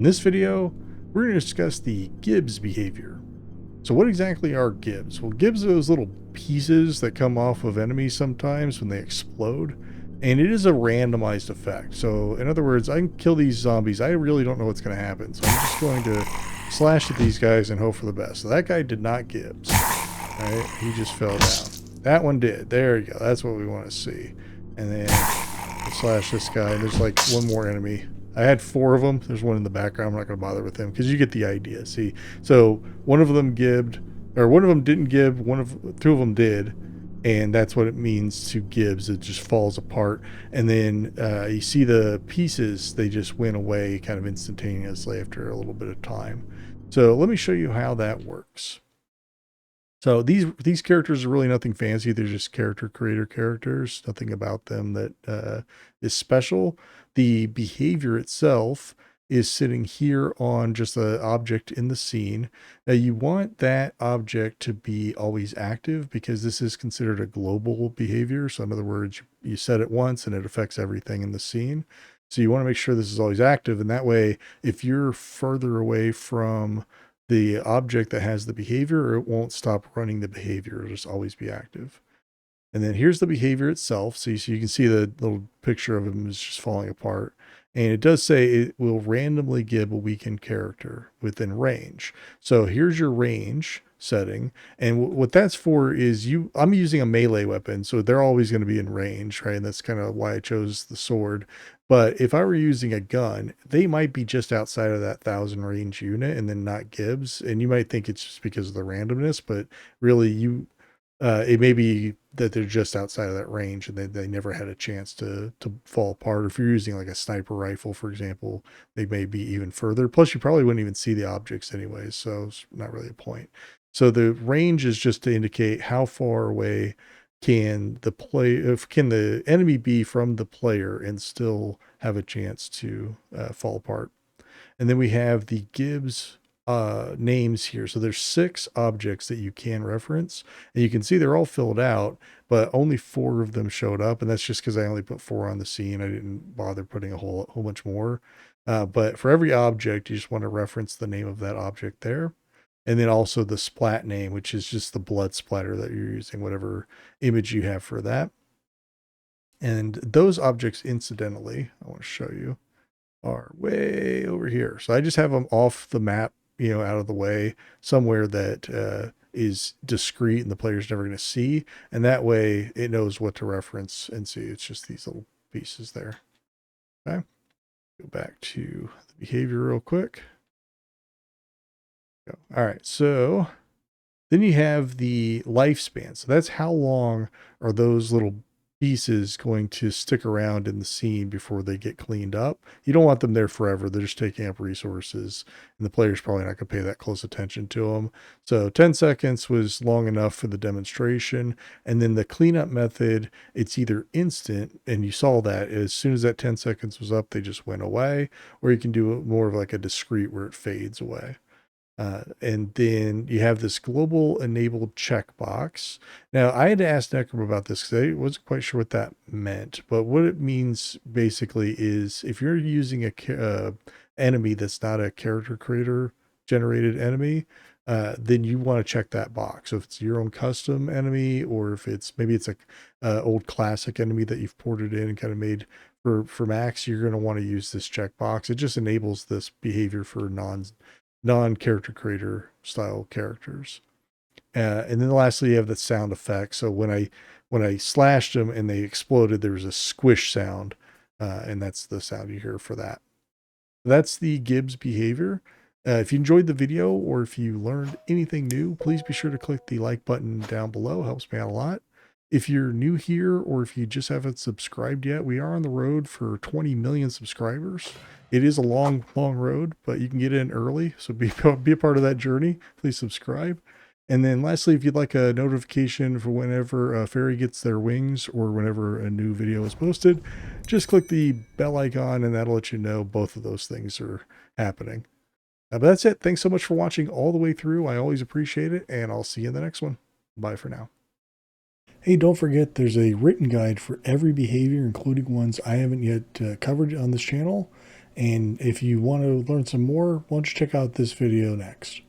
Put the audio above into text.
In this video, we're going to discuss the Gibs behavior. So what exactly are Gibs? Well, Gibs are those little pieces that come off of enemies sometimes when they explode, and it is a randomized effect. So in other words, I can kill these zombies. I really don't know what's going to happen. So I'm just going to slash at these guys and hope for the best. So that guy did not Gibs. All right, he just fell down. That one did. There you go. That's what we want to see. And then we'll slash this guy, and there's like one more enemy. I had 4 of them. There's one in the background. I'm not going to bother with him because you get the idea. See, so one of them gibbed, or one of them didn't gib. 2 of them did, and that's what it means to Gibs. It just falls apart, and then you see the pieces. They just went away kind of instantaneously after a little bit of time. So let me show you how that works. So these characters are really nothing fancy. They're just character creator characters. Nothing about them that is special. The behavior itself is sitting here on just an object in the scene. Now you want that object to be always active because this is considered a global behavior. So in other words, you set it once and it affects everything in the scene. So you want to make sure this is always active. And that way, if you're further away from the object that has the behavior, it won't stop running the behavior. It'll just always be active. And then here's the behavior itself. So you can see the little picture of him is just falling apart. And it does say it will randomly give a weakened character within range. So here's your range setting. And what that's for is I'm using a melee weapon, so they're always going to be in range, right? And that's kind of why I chose the sword. But if I were using a gun, they might be just outside of that 1,000 range unit and then not Gibs. And you might think it's just because of the randomness, but really it may be that they're just outside of that range and they never had a chance to fall apart. Or if you're using like a sniper rifle, for example, they may be even further. Plus, you probably wouldn't even see the objects anyways, so it's not really a point. So the range is just to indicate how far away can the enemy be from the player and still have a chance to fall apart. And then we have the Gibs names here. So there's 6 objects that you can reference, and you can see they're all filled out, but only 4 of them showed up, and that's just because I only put 4 on the scene. I didn't bother putting a whole bunch more. But for every object, you just want to reference the name of that object there. And then also the splat name, which is just the blood splatter that you're using, whatever image you have for that. And those objects, incidentally, I want to show you, are way over here. So I just have them off the map, out of the way, somewhere that is discrete and the player's never going to see. And that way it knows what to reference and see. It's just these little pieces there. Okay. Go back to the behavior real quick. All right. So then you have the lifespan. So that's how long are those little pieces going to stick around in the scene before they get cleaned up. You don't want them there forever. They're just taking up resources, and the player's probably not going to pay that close attention to them. So 10 seconds was long enough for the demonstration. And then the cleanup method, it's either instant, and you saw that as soon as that 10 seconds was up, they just went away, or you can do it more of like a discrete where it fades away. And then you have this global enabled checkbox. Now, I had to ask Necrom about this because I wasn't quite sure what that meant. But what it means basically is if you're using a enemy that's not a character creator generated enemy, then you want to check that box. So if it's your own custom enemy, or if maybe it's a old classic enemy that you've ported in and kind of made for Max, you're going to want to use this checkbox. It just enables this behavior for non-character creator style characters. And then lastly, you have the sound effect. So when I slashed them and they exploded, there was a squish sound, and that's the sound you hear for that. That's the Gibs behavior. If you enjoyed the video or if you learned anything new, please be sure to click the like button down below. Helps me out a lot. If you're new here or if you just haven't subscribed yet, we are on the road for 20 million subscribers. It is a long, long road, but you can get in early. So be a part of that journey. Please subscribe. And then lastly, if you'd like a notification for whenever Fairy gets their wings or whenever a new video is posted, just click the bell icon and that'll let you know both of those things are happening. But that's it. Thanks so much for watching all the way through. I always appreciate it, and I'll see you in the next one. Bye for now. Hey, don't forget there's a written guide for every behavior, including ones I haven't yet covered on this channel. And if you want to learn some more, why don't you check out this video next.